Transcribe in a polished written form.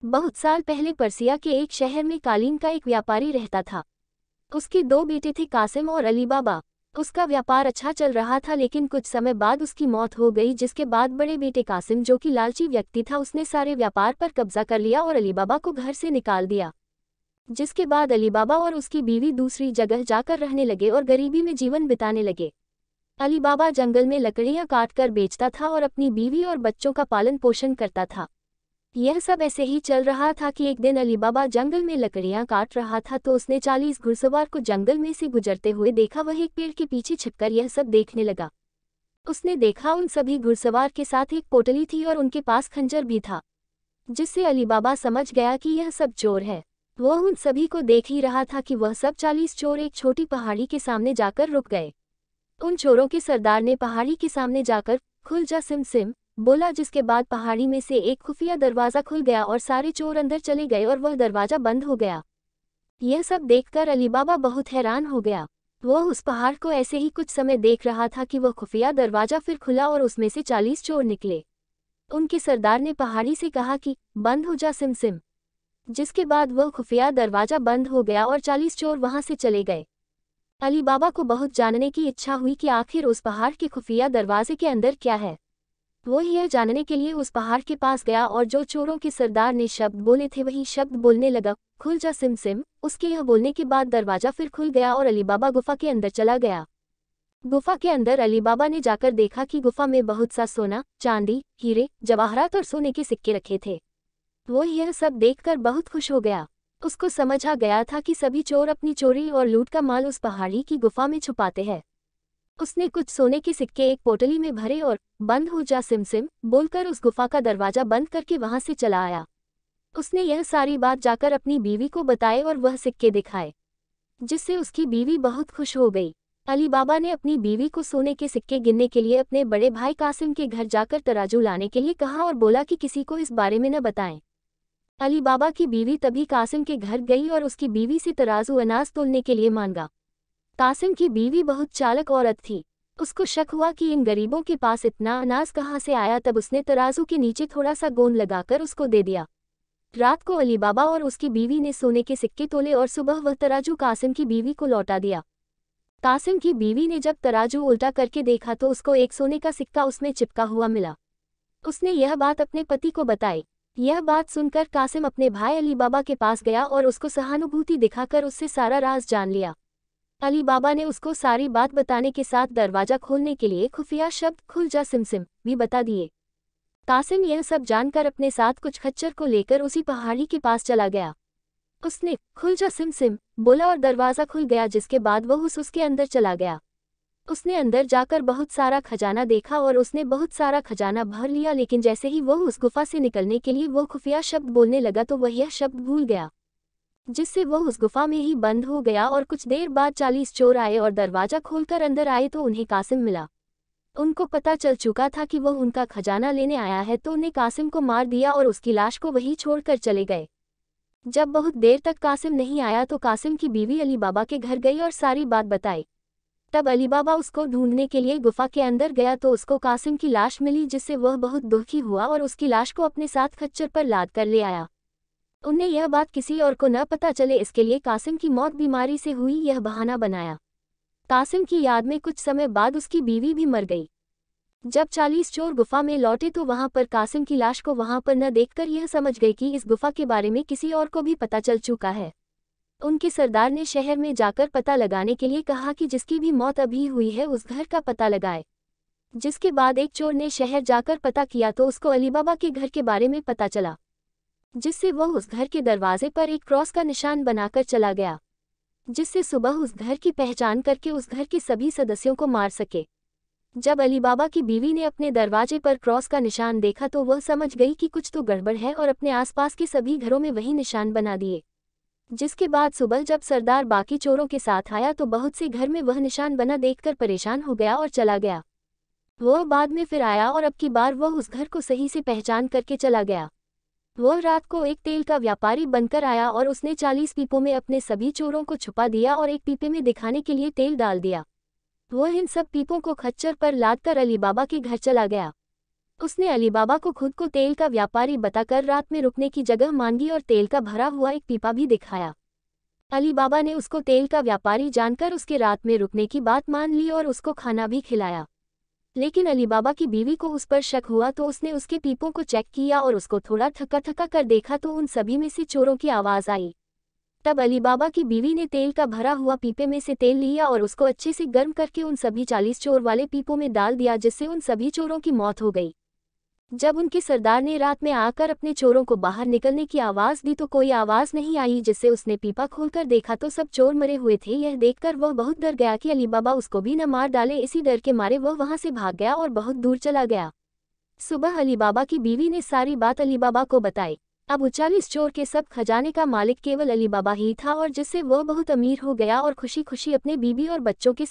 बहुत साल पहले पर्सिया के एक शहर में कालीन का एक व्यापारी रहता था। उसके दो बेटे थे, कासिम और अली बाबा। उसका व्यापार अच्छा चल रहा था, लेकिन कुछ समय बाद उसकी मौत हो गई, जिसके बाद बड़े बेटे कासिम, जो कि लालची व्यक्ति था, उसने सारे व्यापार पर कब्जा कर लिया और अली बाबा को घर से निकाल दिया। जिसके बाद अली बाबा और उसकी बीवी दूसरी जगह जाकर रहने लगे और गरीबी में जीवन बिताने लगे। अली बाबा जंगल में लकड़ियां काटकर बेचता था और अपनी बीवी और बच्चों का पालन पोषण करता था। यह सब ऐसे ही चल रहा था कि एक दिन अली बाबा जंगल में लकड़ियां काट रहा था तो उसने 40 घुड़सवार को जंगल में से गुजरते हुए देखा। वह एक पेड़ के पीछे छिपकर यह सब देखने लगा। उसने देखा उन सभी घुड़सवार के साथ एक पोटली थी और उनके पास खंजर भी था, जिससे अली बाबा समझ गया कि यह सब चोर है। वह उन सभी को देख ही रहा था कि वह सब 40 चोर एक छोटी पहाड़ी के सामने जाकर रुक गए। उन चोरों के सरदार ने पहाड़ी के सामने जाकर खुल जा सिम सिम बोला, जिसके बाद पहाड़ी में से एक खुफिया दरवाज़ा खुल गया और सारे चोर अंदर चले गए और वह दरवाज़ा बंद हो गया। यह सब देखकर अली बाबा बहुत हैरान हो गया। वह उस पहाड़ को ऐसे ही कुछ समय देख रहा था कि वह खुफिया दरवाज़ा फिर खुला और उसमें से 40 चोर निकले। उनके सरदार ने पहाड़ी से कहा कि बंद हो जा सिम सिम, जिसके बाद वह खुफिया दरवाज़ा बंद हो गया और 40 चोर वहां से चले गए। अली बाबा को बहुत जानने की इच्छा हुई कि आखिर उस पहाड़ के खुफिया दरवाजे के अंदर क्या है। वो यह जानने के लिए उस पहाड़ के पास गया और जो चोरों के सरदार ने शब्द बोले थे वही शब्द बोलने लगा, खुल जा सिम सिम। उसके यह बोलने के बाद दरवाजा फिर खुल गया और अली बाबा गुफा के अंदर चला गया। गुफा के अंदर अली बाबा ने जाकर देखा कि गुफा में बहुत सा सोना, चांदी, हीरे, जवाहरात और सोने के सिक्के रखे थे। वो यह सब देखकर बहुत खुश हो गया। उसको समझ आ गया था कि सभी चोर अपनी चोरी और लूट का माल उस पहाड़ी की गुफा में छुपाते हैं। उसने कुछ सोने के सिक्के एक पोटली में भरे और बंद हो जा सिम सिम बोलकर उस गुफा का दरवाजा बंद करके वहां से चला आया। उसने यह सारी बात जाकर अपनी बीवी को बताए और वह सिक्के दिखाए, जिससे उसकी बीवी बहुत खुश हो गई। अली बाबा ने अपनी बीवी को सोने के सिक्के गिनने के लिए अपने बड़े भाई कासिम के घर जाकर तराजू लाने के लिए कहा और बोला कि किसी को इस बारे में न बताएं। अली बाबा की बीवी तभी कासिम के घर गई और उसकी बीवी से तराजू अनाज तोलने के लिए मांगा। कासिम की बीवी बहुत चालक औरत थी। उसको शक हुआ कि इन गरीबों के पास इतना अनाज कहाँ से आया। तब उसने तराजू के नीचे थोड़ा सा गोंद लगाकर उसको दे दिया। रात को अली बाबा और उसकी बीवी ने सोने के सिक्के तोले और सुबह वह तराजू कासिम की बीवी को लौटा दिया। कासिम की बीवी ने जब तराजू उल्टा करके देखा तो उसको एक सोने का सिक्का उसमें चिपका हुआ मिला। उसने यह बात अपने पति को बताई। यह बात सुनकर कासिम अपने भाई अली बाबा के पास गया और उसको सहानुभूति दिखाकर उससे सारा राज जान लिया। अली बाबा ने उसको सारी बात बताने के साथ दरवाजा खोलने के लिए खुफिया शब्द खुल जा सिम सिम भी बता दिए। कासिम यह सब जानकर अपने साथ कुछ खच्चर को लेकर उसी पहाड़ी के पास चला गया। उसने खुल जा सिम सिम बोला और दरवाज़ा खुल गया, जिसके बाद वह उसके अंदर चला गया। उसने अंदर जाकर बहुत सारा खजाना देखा और उसने बहुत सारा खजाना भर लिया, लेकिन जैसे ही वह उस गुफा से निकलने के लिए वह खुफिया शब्द बोलने लगा तो वह यह शब्द भूल गया, जिससे वह उस गुफा में ही बंद हो गया। और कुछ देर बाद 40 चोर आए और दरवाजा खोलकर अंदर आए तो उन्हें कासिम मिला। उनको पता चल चुका था कि वह उनका खजाना लेने आया है, तो उन्हें कासिम को मार दिया और उसकी लाश को वहीं छोड़कर चले गए। जब बहुत देर तक कासिम नहीं आया तो कासिम की बीवी अली बाबा के घर गई और सारी बात बताई। तब अली बाबा उसको ढूंढने के लिए गुफा के अंदर गया तो उसको कासिम की लाश मिली, जिससे वह बहुत दुखी हुआ और उसकी लाश को अपने साथ खच्चर पर लाद कर ले आया। उन्हें यह बात किसी और को न पता चले, इसके लिए कासिम की मौत बीमारी से हुई यह बहाना बनाया। कासिम की याद में कुछ समय बाद उसकी बीवी भी मर गई। जब 40 चोर गुफा में लौटे तो वहां पर कासिम की लाश को वहां पर न देखकर यह समझ गई कि इस गुफा के बारे में किसी और को भी पता चल चुका है। उनके सरदार ने शहर में जाकर पता लगाने के लिए कहा कि जिसकी भी मौत अभी हुई है उस घर का पता लगाए। जिसके बाद एक चोर ने शहर जाकर पता किया तो उसको अली बाबा के घर के बारे में पता चला, जिससे वह उस घर के दरवाजे पर एक क्रॉस का निशान बनाकर चला गया, जिससे सुबह उस घर की पहचान करके उस घर के सभी सदस्यों को मार सके। जब अली बाबा की बीवी ने अपने दरवाजे पर क्रॉस का निशान देखा तो वह समझ गई कि कुछ तो गड़बड़ है और अपने आसपास के सभी घरों में वही निशान बना दिए। जिसके बाद सुबह जब सरदार बाकी चोरों के साथ आया तो बहुत से घर में वह निशान बना देखकर परेशान हो गया और चला गया। वह बाद में फिर आया और अब की बार वह उस घर को सही से पहचान करके चला गया। वह रात को एक तेल का व्यापारी बनकर आया और उसने 40 पीपों में अपने सभी चोरों को छुपा दिया और एक पीपे में दिखाने के लिए तेल डाल दिया। वह इन सब पीपों को खच्चर पर लादकर अली बाबा के घर चला गया। उसने अली बाबा को खुद को तेल का व्यापारी बताकर रात में रुकने की जगह मांगी और तेल का भरा हुआ एक पीपा भी दिखाया। अली बाबा ने उसको तेल का व्यापारी जानकर उसके रात में रुकने की बात मान ली और उसको खाना भी खिलाया। लेकिन अली बाबा की बीवी को उस पर शक हुआ तो उसने उसके पीपों को चेक किया और उसको थोड़ा थका थका कर देखा तो उन सभी में से चोरों की आवाज़ आई। तब अली बाबा की बीवी ने तेल का भरा हुआ पीपे में से तेल लिया और उसको अच्छे से गर्म करके उन सभी 40 चोर वाले पीपों में डाल दिया, जिससे उन सभी चोरों की मौत हो गई। जब उनके सरदार ने रात में आकर अपने चोरों को बाहर निकलने की आवाज़ दी तो कोई आवाज़ नहीं आई, जिससे उसने पीपा खोलकर देखा तो सब चोर मरे हुए थे। यह देखकर वह बहुत डर गया कि अली बाबा उसको भी न मार डाले। इसी डर के मारे वह वहां से भाग गया और बहुत दूर चला गया। सुबह अली बाबा की बीवी ने सारी बात अली बाबा को बताई। अब 40 चोर के सब खजाने का मालिक केवल अली बाबा ही था और जिससे वह बहुत अमीर हो गया और खुशी खुशी अपने बीवी और बच्चों के